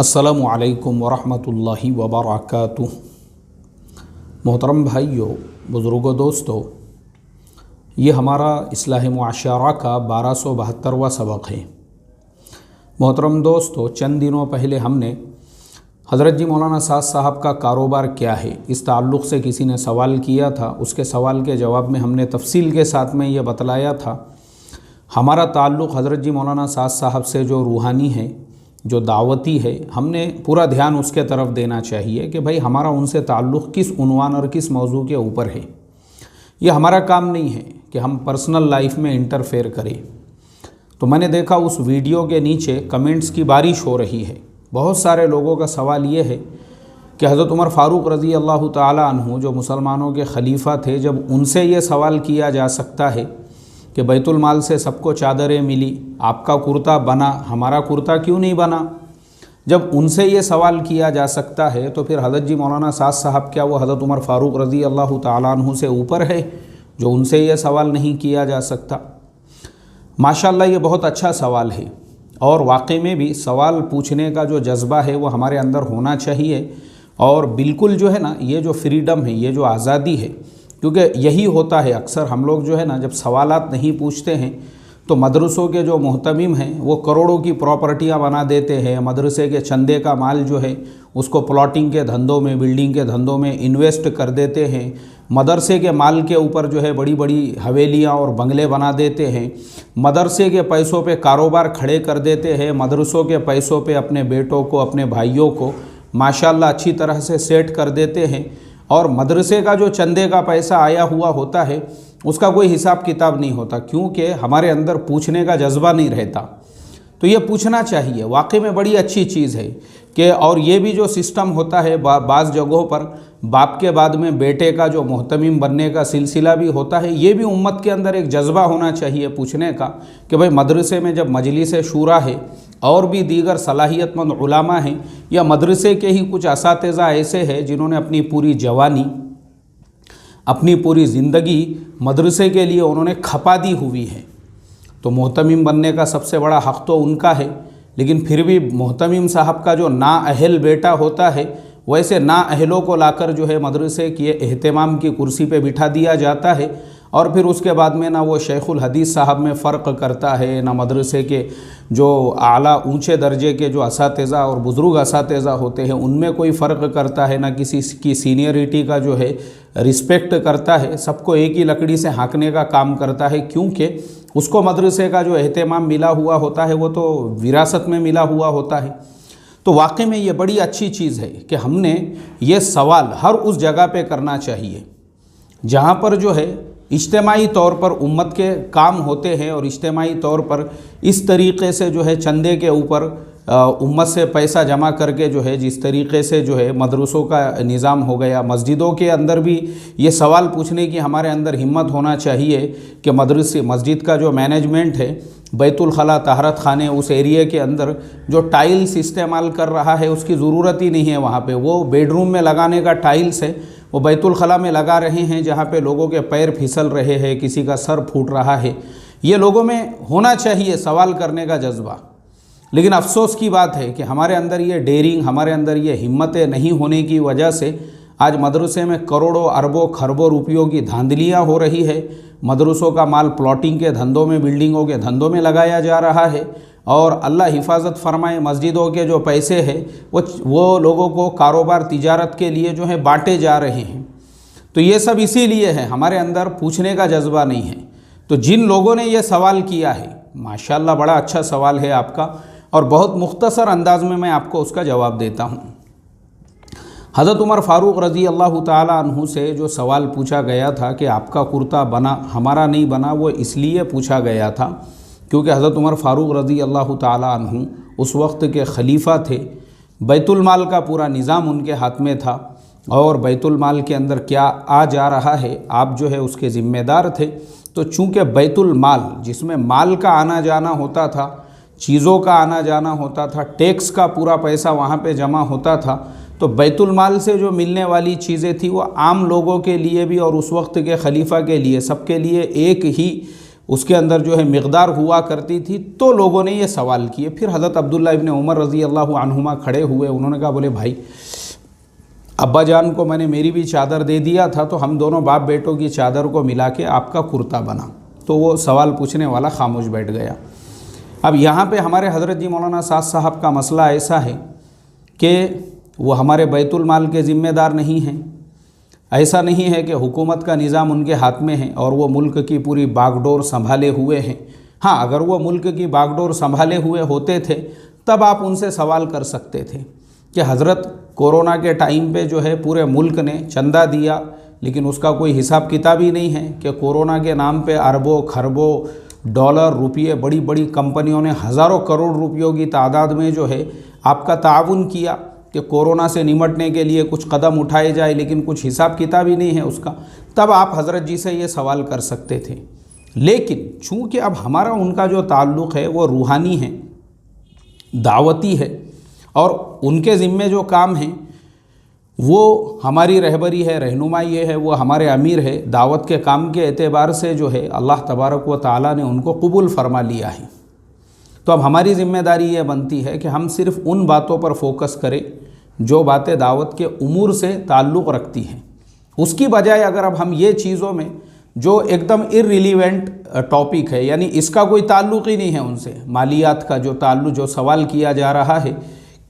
अस्सलामु अलैकुम वरहमतुल्लाहि वबरकातुह। मोहतरम भाइयों, बुज़ुर्गों, दोस्तों, ये हमारा इस्लाह मुआशरा का 1272वां सबक है। मोहतरम दोस्तों, चंद दिनों पहले हमने हज़रत जी मौलाना साद साहब का कारोबार क्या है इस ताल्लुक़ से किसी ने सवाल किया था। उसके सवाल के जवाब में हमने तफसील के साथ में ये बतलाया था हमारा ताल्लुक़ हज़रत जी मौलाना साद साहब से जो रूहानी है, जो दावती है, हमने पूरा ध्यान उसके तरफ देना चाहिए कि भाई हमारा उनसे ताल्लुक़ किस उन्वान और किस मौजू के ऊपर है। ये हमारा काम नहीं है कि हम पर्सनल लाइफ में इंटरफेयर करें। तो मैंने देखा उस वीडियो के नीचे कमेंट्स की बारिश हो रही है। बहुत सारे लोगों का सवाल ये है कि हज़रत उमर फ़ारूक रज़ी अल्लाह ताला अन्हु जो मुसलमानों के खलीफा थे, जब उनसे ये सवाल किया जा सकता है कि बैतुल माल से सबको चादरें मिली, आपका कुर्ता बना, हमारा कुर्ता क्यों नहीं बना? जब उनसे ये सवाल किया जा सकता है तो फिर हज़रत जी मौलाना साद साहब क्या वो हज़रत उमर फ़ारूक रज़ी अल्लाह ताला अन्हु से ऊपर है जो उनसे ये सवाल नहीं किया जा सकता? माशाअल्लाह, ये बहुत अच्छा सवाल है और वाकई में भी सवाल पूछने का जो जज्बा है वो हमारे अंदर होना चाहिए। और बिल्कुल जो है ना, ये जो फ्रीडम है, ये जो आज़ादी है, क्योंकि यही होता है अक्सर हम लोग जो है ना, जब सवालात नहीं पूछते हैं तो मदरसों के जो मोहतमिम हैं वो करोड़ों की प्रॉपर्टियां बना देते हैं। मदरसे के चंदे का माल जो है उसको प्लॉटिंग के धंधों में, बिल्डिंग के धंधों में इन्वेस्ट कर देते हैं। मदरसे के माल के ऊपर जो है बड़ी बड़ी हवेलियां और बंगले बना देते हैं। मदरसे के पैसों पे कारोबार खड़े कर देते हैं। मदरसों के पैसों पे अपने बेटों को, अपने भाइयों को माशाल्लाह अच्छी तरह से सेट कर देते हैं। और मदरसे का जो चंदे का पैसा आया हुआ होता है उसका कोई हिसाब किताब नहीं होता, क्योंकि हमारे अंदर पूछने का जज्बा नहीं रहता। तो ये पूछना चाहिए, वाकई में बड़ी अच्छी चीज़ है कि और ये भी जो सिस्टम होता है बाज़ जगहों पर बाप के बाद में बेटे का जो मोहतमिम बनने का सिलसिला भी होता है। ये भी उम्मत के अंदर एक जज्बा होना चाहिए पूछने का कि भाई मदरसे में जब मजलिस शूरा है और भी दीगर सलाहियतमंद उलामा हैं या मदरसे के ही कुछ असातिज़ा ऐसे हैं जिन्होंने अपनी पूरी जवानी, अपनी पूरी ज़िंदगी मदरसे के लिए उन्होंने खपा दी हुई है, तो मोहतमिम बनने का सबसे बड़ा हक़ तो उनका है। लेकिन फिर भी मोहतमिम साहब का जो नाअहल बेटा होता है, वैसे नाअहलों को लाकर जो है मदरसे की एहतमाम की कुर्सी पे बिठा दिया जाता है और फिर उसके बाद में ना वो शेखुल हदीस साहब में फ़र्क करता है, ना मदरसे के जो आला ऊंचे दर्जे के जो असातिज़ा और बुज़ुर्ग असातिज़ा होते हैं उनमें कोई फ़र्क करता है, ना किसी की सीनियरिटी का जो है रिस्पेक्ट करता है। सबको एक ही लकड़ी से हाँकने का काम करता है, क्योंकि उसको मदरसे का जो एहतमाम मिला हुआ होता है वो तो विरासत में मिला हुआ होता है। तो वाकई में ये बड़ी अच्छी चीज़ है कि हमने ये सवाल हर उस जगह पे करना चाहिए जहाँ पर जो है इज्तिमाई तौर पर उम्मत के काम होते हैं और इज्तिमाई तौर पर इस तरीक़े से जो है चंदे के ऊपर उम्मत से पैसा जमा करके जो है जिस तरीक़े से जो है मदरसों का निज़ाम हो गया, मस्जिदों के अंदर भी ये सवाल पूछने की हमारे अंदर हिम्मत होना चाहिए कि मदरसे मस्जिद का जो मैनेजमेंट है, बैतुल खला तहरत खाने उस एरिया के अंदर जो टाइल्स इस्तेमाल कर रहा है उसकी ज़रूरत ही नहीं है। वहाँ पे वो बेडरूम में लगाने का टाइल्स है वो बैतुल खला में लगा रहे हैं, जहाँ पे लोगों के पैर फिसल रहे हैं, किसी का सर फूट रहा है। ये लोगों में होना चाहिए सवाल करने का जज्बा। लेकिन अफसोस की बात है कि हमारे अंदर ये डेयरिंग, हमारे अंदर ये हिम्मतें नहीं होने की वजह से आज मदरसे में करोड़ों अरबों खरबों रुपयों की धांधलियाँ हो रही है। मदरसों का माल प्लॉटिंग के धंधों में, बिल्डिंगों के धंधों में लगाया जा रहा है और अल्लाह हिफाजत फरमाए मस्जिदों के जो पैसे हैं वो लोगों को कारोबार तिजारत के लिए जो है बांटे जा रहे हैं। तो ये सब इसीलिए है, हमारे अंदर पूछने का जज्बा नहीं है। तो जिन लोगों ने ये सवाल किया है, माशाल्लाह बड़ा अच्छा सवाल है आपका और बहुत मुख्तसर अंदाज में मैं आपको उसका जवाब देता हूँ। हज़रत उमर फ़ारूक रज़ी अल्लाह ताला अन्हु से जो सवाल पूछा गया था कि आपका कुर्ता बना, हमारा नहीं बना, वो इसलिए पूछा गया था क्योंकि हज़रत उमर फ़ारूक रज़ी अल्लाह ताला अन्हु उस वक्त के खलीफा थे। बैतुल माल का पूरा निज़ाम उनके हाथ में था और बैतुल माल के अंदर क्या आ जा रहा है आप जो है उसके ज़िम्मेदार थे। तो चूँकि बैतुल माल जिसमें माल का आना जाना होता था, चीज़ों का आना जाना होता था, टैक्स का पूरा पैसा वहाँ पे जमा होता था, तो बैतुल माल से जो मिलने वाली चीज़ें थी वो आम लोगों के लिए भी और उस वक्त के खलीफा के लिए, सबके लिए एक ही उसके अंदर जो है मिक़दार हुआ करती थी, तो लोगों ने ये सवाल किए। फिर हज़रत अब्दुल्ला इब्न उमर रज़ी अल्लाह अन्हुमा खड़े हुए, उन्होंने कहा, बोले भाई अब्बा जान को मैंने मेरी भी चादर दे दिया था, तो हम दोनों बाप बेटों की चादर को मिला के आपका कुर्ता बना। तो वो सवाल पूछने वाला खामोश बैठ गया। अब यहाँ पे हमारे हज़रत जी मौलाना साद साहब का मसला ऐसा है कि वो हमारे बैतुल माल के ज़िम्मेदार नहीं हैं। ऐसा नहीं है कि हुकूमत का निज़ाम उनके हाथ में है और वो मुल्क की पूरी बागडोर संभाले हुए हैं। हाँ, अगर वो मुल्क की बागडोर संभाले हुए होते थे तब आप उनसे सवाल कर सकते थे कि हज़रत कोरोना के टाइम पे जो है पूरे मुल्क ने चंदा दिया, लेकिन उसका कोई हिसाब किताब ही नहीं है कि कोरोना के नाम पे अरबों खरबों डॉलर रुपये बड़ी बड़ी कंपनियों ने हज़ारों करोड़ रुपयों की तादाद में जो है आपका ताउन किया कि कोरोना से निमटने के लिए कुछ कदम उठाए जाए, लेकिन कुछ हिसाब किताब ही नहीं है उसका। तब आप हज़रत जी से ये सवाल कर सकते थे। लेकिन चूँकि अब हमारा उनका जो ताल्लुक़ है वो रूहानी है, दावती है, और उनके ज़िम्मे जो काम है वो हमारी रहबरी है, रहनुमाई है, वो हमारे अमीर है, दावत के काम के एतबार से जो है अल्लाह तबारक व तआला ने उनको कबूल फरमा लिया है। तो अब हमारी ज़िम्मेदारी ये बनती है कि हम सिर्फ़ उन बातों पर फोकस करें जो बातें दावत के उमूर से ताल्लुक़ रखती हैं। उसकी बजाय अगर अब हम ये चीज़ों में जो एकदम इर्रिलीवेंट टॉपिक है, यानी इसका कोई ताल्लुक़ ही नहीं है उनसे, मालियात का जो ताल्लुक़ जो सवाल किया जा रहा है,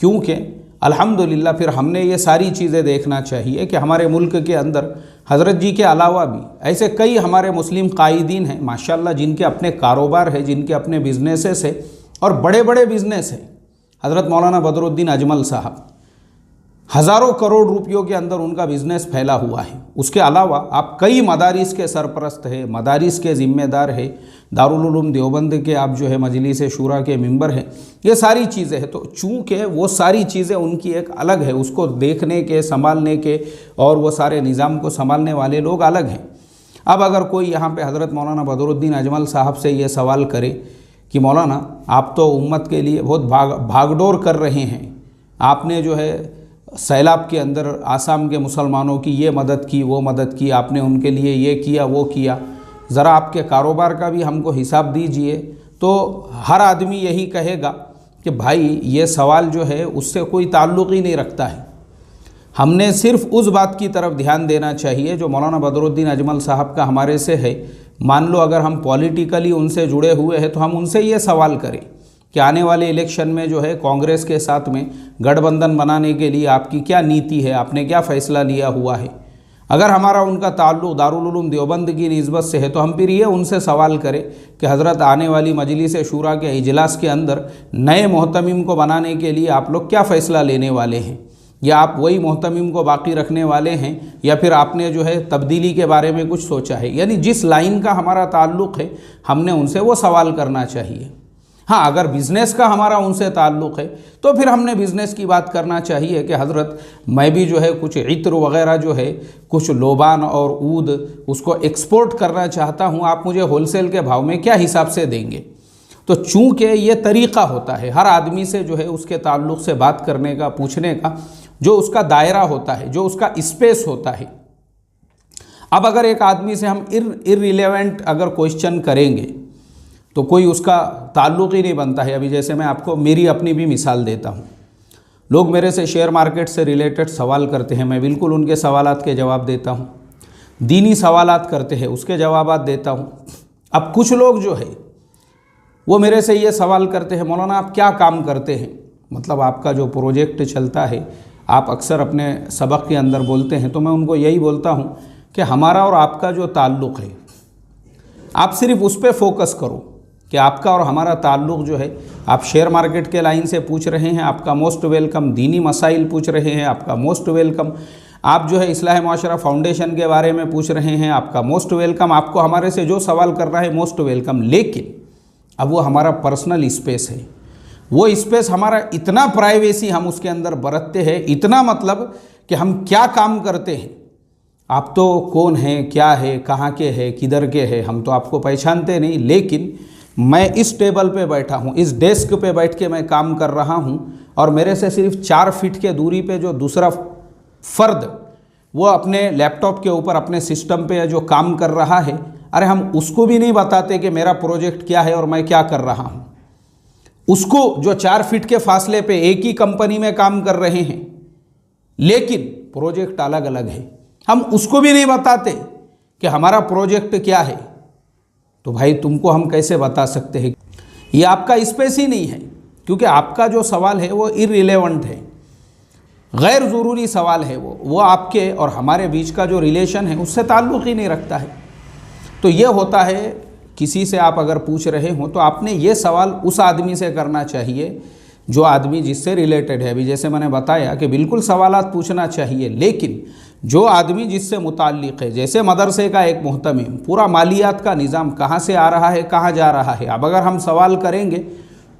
क्योंकि अल्हम्दुलिल्लाह फिर हमने ये सारी चीज़ें देखना चाहिए कि हमारे मुल्क के अंदर हज़रत जी के अलावा भी ऐसे कई हमारे मुस्लिम कायदीन हैं माशाल्लाह, जिनके अपने कारोबार है, जिनके अपने बिजनेसेस है और बड़े बड़े बिज़नेस हैं। हज़रत मौलाना बदरुद्दीन अजमल साहब, हज़ारों करोड़ रुपयों के अंदर उनका बिज़नेस फैला हुआ है। उसके अलावा आप कई मदारिस के सरपरस्त हैं, मदारिस के ज़िम्मेदार हैं, दारुल उलूम देवबंद के आप जो है मजलिस शूरा के मेंबर हैं, ये सारी चीज़ें हैं। तो चूँकि वो सारी चीज़ें उनकी एक अलग है, उसको देखने के, संभालने के और वो सारे निज़ाम को संभालने वाले लोग अलग हैं। अब अगर कोई यहाँ पे हज़रत मौलाना बदरुद्दीन अजमल साहब से ये सवाल करे कि मौलाना आप तो उम्मत के लिए बहुत भागदौड़ कर रहे हैं, आपने जो है सैलाब के अंदर आसाम के मुसलमानों की ये मदद की, वो मदद की, आपने उनके लिए ये किया, वो किया, ज़रा आपके कारोबार का भी हमको हिसाब दीजिए। तो हर आदमी यही कहेगा कि भाई ये सवाल जो है उससे कोई ताल्लुक़ ही नहीं रखता है। हमने सिर्फ़ उस बात की तरफ ध्यान देना चाहिए जो मौलाना बदरुद्दीन अजमल साहब का हमारे से है। मान लो अगर हम पॉलिटिकली उनसे जुड़े हुए हैं तो हम उनसे ये सवाल करें कि आने वाले इलेक्शन में जो है कांग्रेस के साथ में गठबंधन बनाने के लिए आपकी क्या नीति है, आपने क्या फ़ैसला लिया हुआ है। अगर हमारा उनका ताल्लुक़ दारुल उलूम देवबंद की निस्बत से है तो हम फिर ये उनसे सवाल करें कि हज़रत आने वाली मजलिस शूरा के इजलास के अंदर नए मोहतमिम को बनाने के लिए आप लोग क्या फ़ैसला लेने वाले हैं, या आप वही मोहतमिम को बाकी रखने वाले हैं, या फिर आपने जो है तब्दीली के बारे में कुछ सोचा है। यानी जिस लाइन का हमारा ताल्लुक़ है हमने उनसे वो सवाल करना चाहिए। हाँ, अगर बिज़नेस का हमारा उनसे ताल्लुक़ है तो फिर हमने बिज़नेस की बात करना चाहिए कि हज़रत मैं भी जो है कुछ इत्र वग़ैरह जो है कुछ लोबान और ऊद उसको एक्सपोर्ट करना चाहता हूँ, आप मुझे होलसेल के भाव में क्या हिसाब से देंगे। तो चूँकि ये तरीक़ा होता है हर आदमी से जो है उसके ताल्लुक़ से बात करने का, पूछने का, जो उसका दायरा होता है, जो उसका स्पेस होता है। अब अगर एक आदमी से हम इर्रिलेवेंट अगर क्वेश्चन करेंगे तो कोई उसका ताल्लुक़ ही नहीं बनता है। अभी जैसे मैं आपको मेरी अपनी भी मिसाल देता हूँ, लोग मेरे से शेयर मार्केट से रिलेटेड सवाल करते हैं, मैं बिल्कुल उनके सवालात के जवाब देता हूँ। दीनी सवालात करते हैं उसके जवाबात देता हूँ। अब कुछ लोग जो है वो मेरे से ये सवाल करते हैं, मौलाना आप क्या काम करते हैं, मतलब आपका जो प्रोजेक्ट चलता है आप अक्सर अपने सबक के अंदर बोलते हैं। तो मैं उनको यही बोलता हूँ कि हमारा और आपका जो ताल्लुक़ है आप सिर्फ उस पर फोकस करो कि आपका और हमारा ताल्लुक़ जो है, आप शेयर मार्केट के लाइन से पूछ रहे हैं, आपका मोस्ट वेलकम, दीनी मसाइल पूछ रहे हैं, आपका मोस्ट वेलकम, आप जो है इस्लाह मुआशरा फाउंडेशन के बारे में पूछ रहे हैं, आपका मोस्ट वेलकम, आपको हमारे से जो सवाल करना है मोस्ट वेलकम। लेकिन अब वो हमारा पर्सनल स्पेस है, वो स्पेस हमारा इतना प्राइवेसी हम उसके अंदर बरतते हैं, इतना मतलब कि हम क्या काम करते हैं, आप तो कौन हैं, क्या है, कहाँ के हैं, किधर के हैं, हम तो आपको पहचानते नहीं, लेकिन मैं इस टेबल पे बैठा हूँ, इस डेस्क पे बैठ के मैं काम कर रहा हूँ और मेरे से सिर्फ 4 फीट के दूरी पे जो दूसरा फ़र्द वो अपने लैपटॉप के ऊपर अपने सिस्टम पे जो काम कर रहा है, अरे हम उसको भी नहीं बताते कि मेरा प्रोजेक्ट क्या है और मैं क्या कर रहा हूँ। उसको जो 4 फीट के फासले पे एक ही कंपनी में काम कर रहे हैं लेकिन प्रोजेक्ट अलग अलग है, हम उसको भी नहीं बताते कि हमारा प्रोजेक्ट क्या है, तो भाई तुमको हम कैसे बता सकते हैं? ये आपका स्पेस ही नहीं है, क्योंकि आपका जो सवाल है वो इररिलेवेंट है, गैर ज़रूरी सवाल है। वो आपके और हमारे बीच का जो रिलेशन है उससे ताल्लुक़ ही नहीं रखता है। तो ये होता है, किसी से आप अगर पूछ रहे हो तो आपने ये सवाल उस आदमी से करना चाहिए जो आदमी जिससे रिलेटेड है। अभी जैसे मैंने बताया कि बिल्कुल सवालात पूछना चाहिए, लेकिन जो आदमी जिससे मुताल्लिक़ है, जैसे मदरसे का एक मुहतमिम, पूरा मालियात का निज़ाम कहाँ से आ रहा है, कहाँ जा रहा है, अब अगर हम सवाल करेंगे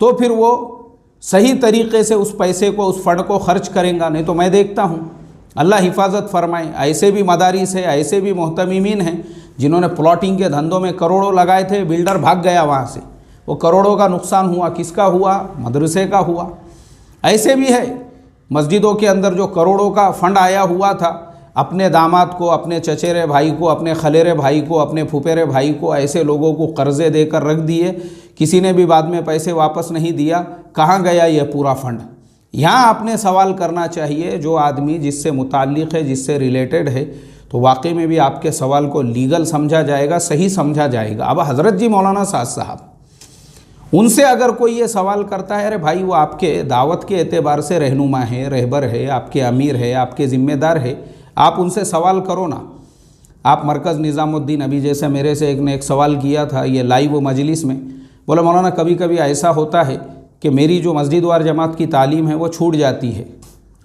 तो फिर वो सही तरीक़े से उस पैसे को, उस फ़ंड को खर्च करेंगे। नहीं तो मैं देखता हूँ, अल्लाह हिफाजत फरमाए, ऐसे भी मदारिस है, ऐसे भी मुहतमिमीन हैं जिन्होंने प्लॉटिंग के धंधों में करोड़ों लगाए थे, बिल्डर भाग गया वहाँ से, वो करोड़ों का नुकसान हुआ। किसका हुआ? मदरसे का हुआ। ऐसे भी है मस्जिदों के अंदर जो करोड़ों का फंड आया हुआ था, अपने दामाद को, अपने चचेरे भाई को, अपने खलेरे भाई को, अपने फुफेरे भाई को, ऐसे लोगों को कर्ज़े देकर रख दिए, किसी ने भी बाद में पैसे वापस नहीं दिया। कहाँ गया ये पूरा फंड? यहाँ आपने सवाल करना चाहिए जो आदमी जिससे मुताल्लिक़ है, जिससे रिलेटेड है, तो वाकई में भी आपके सवाल को लीगल समझा जाएगा, सही समझा जाएगा। अब हज़रत जी मौलाना साद साहब, उनसे अगर कोई ये सवाल करता है, अरे भाई वो आपके दावत के एतबार से रहनुमा है, रहबर है, आपके अमीर है, आपके ज़िम्मेदार है, आप उनसे सवाल करो ना। आप मरकज़ निज़ामुद्दीन, अभी जैसे मेरे से एक ने एक सवाल किया था ये लाइव मजलिस में, बोला मौलाना कभी कभी ऐसा होता है कि मेरी जो मस्जिद वार जमात की तालीम है वो छूट जाती है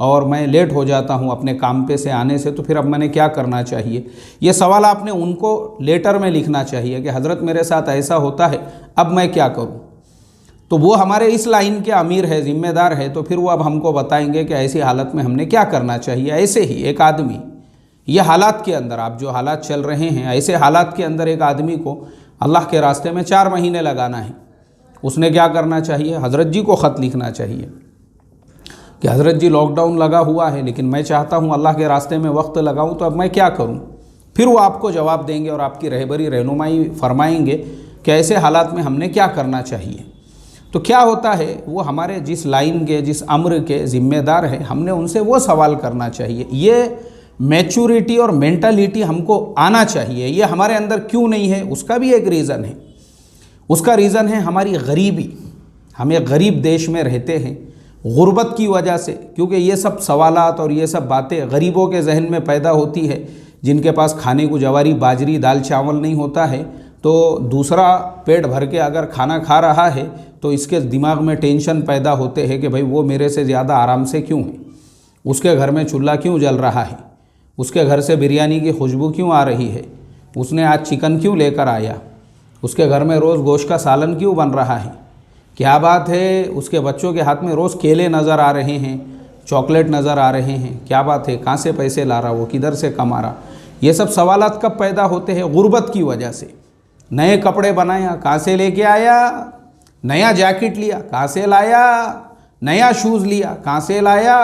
और मैं लेट हो जाता हूँ अपने काम पे से आने से, तो फिर अब मैंने क्या करना चाहिए? ये सवाल आपने उनको लेटर में लिखना चाहिए कि हज़रत मेरे साथ ऐसा होता है, अब मैं क्या करूँ? तो वो हमारे इस लाइन के अमीर है, ज़िम्मेदार है, तो फिर वो अब हमको बताएंगे कि ऐसी हालत में हमने क्या करना चाहिए। ऐसे ही एक आदमी, ये हालात के अंदर, आप जो हालात चल रहे हैं, ऐसे हालात के अंदर एक आदमी को अल्लाह के रास्ते में 4 महीने लगाना है, उसने क्या करना चाहिए? हज़रत जी को ख़त लिखना चाहिए कि हज़रत जी लॉकडाउन लगा हुआ है लेकिन मैं चाहता हूँ अल्लाह के रास्ते में वक्त लगाऊँ, तो अब मैं क्या करूँ? फिर वो आपको जवाब देंगे और आपकी रहबरी, रहनुमाई फरमाएंगे कि ऐसे हालात में हमने क्या करना चाहिए। तो क्या होता है, वो हमारे जिस लाइन के, जिस अम्र के ज़िम्मेदार हैं, हमने उनसे वो सवाल करना चाहिए। ये मैच्योरिटी और मेंटालिटी हमको आना चाहिए। ये हमारे अंदर क्यों नहीं है, उसका भी एक रीज़न है। उसका रीज़न है हमारी गरीबी। हम एक गरीब देश में रहते हैं, गुर्बत की वजह से, क्योंकि ये सब सवालात और ये सब बातें गरीबों के जहन में पैदा होती है, जिनके पास खाने को जवारी, बाजरी, दाल चावल नहीं होता है, तो दूसरा पेट भर के अगर खाना खा रहा है तो इसके दिमाग में टेंशन पैदा होते हैं कि भाई वो मेरे से ज़्यादा आराम से क्यों है, उसके घर में चूल्हा क्यों जल रहा है, उसके घर से बिरयानी की खुशबू क्यों आ रही है, उसने आज चिकन क्यों लेकर आया, उसके घर में रोज़ गोश्त का सालन क्यों बन रहा है, क्या बात है, उसके बच्चों के हाथ में रोज़ केले नज़र आ रहे हैं, चॉकलेट नज़र आ रहे हैं, क्या बात है, कहाँ से पैसे ला रहा, वो किधर से कमा रहा। ये सब सवालात कब पैदा होते हैं? गुर्बत की वजह से। नए कपड़े बनाया, कहाँ से लेके आया? नया जैकेट लिया, कहाँ से लाया? नया शूज़ लिया, कहाँ से लाया?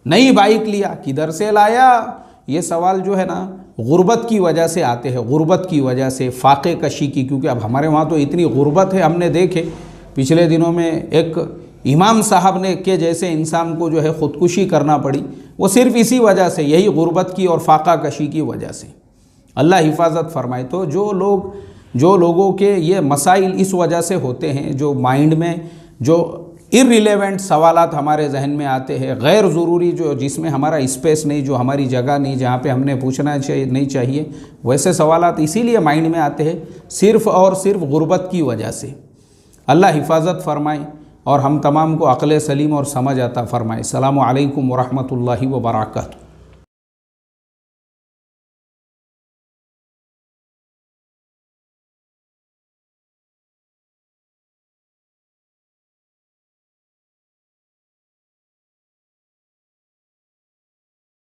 नई बाइक लिया, किधर से लाया? ये सवाल जो है ना, गुर्बत की वजह से आते हैं, गुर्बत की वजह से, फ़ाक़े कशी की। क्योंकि अब हमारे वहाँ तो इतनी गुर्बत है, हमने देखे पिछले दिनों में एक इमाम साहब ने के जैसे इंसान को जो है ख़ुदकुशी करना पड़ी, वो सिर्फ़ इसी वजह से, यही गुर्बत की और फ़ाक़ा कशी की वजह से। अल्लाह हिफाजत फरमाए। तो जो लोगों के ये मसाइल इस वजह से होते हैं, जो माइंड में जो इररिलेवेंट सवालात हमारे जहन में आते हैं, गैर ज़रूरी, जो जिसमें हमारा स्पेस नहीं, जो हमारी जगह नहीं, जहाँ पे हमने पूछना नहीं चाहिए, वैसे सवालात इसीलिए माइंड में आते हैं सिर्फ़ और सिर्फ गुर्बत की वजह से। अल्लाह हिफाजत फरमाए और हम तमाम को अक़ल सलीम और समझ अता फरमाए। अस्सलामु अलैकुम व रहमतुल्लाहि व बरकातहू।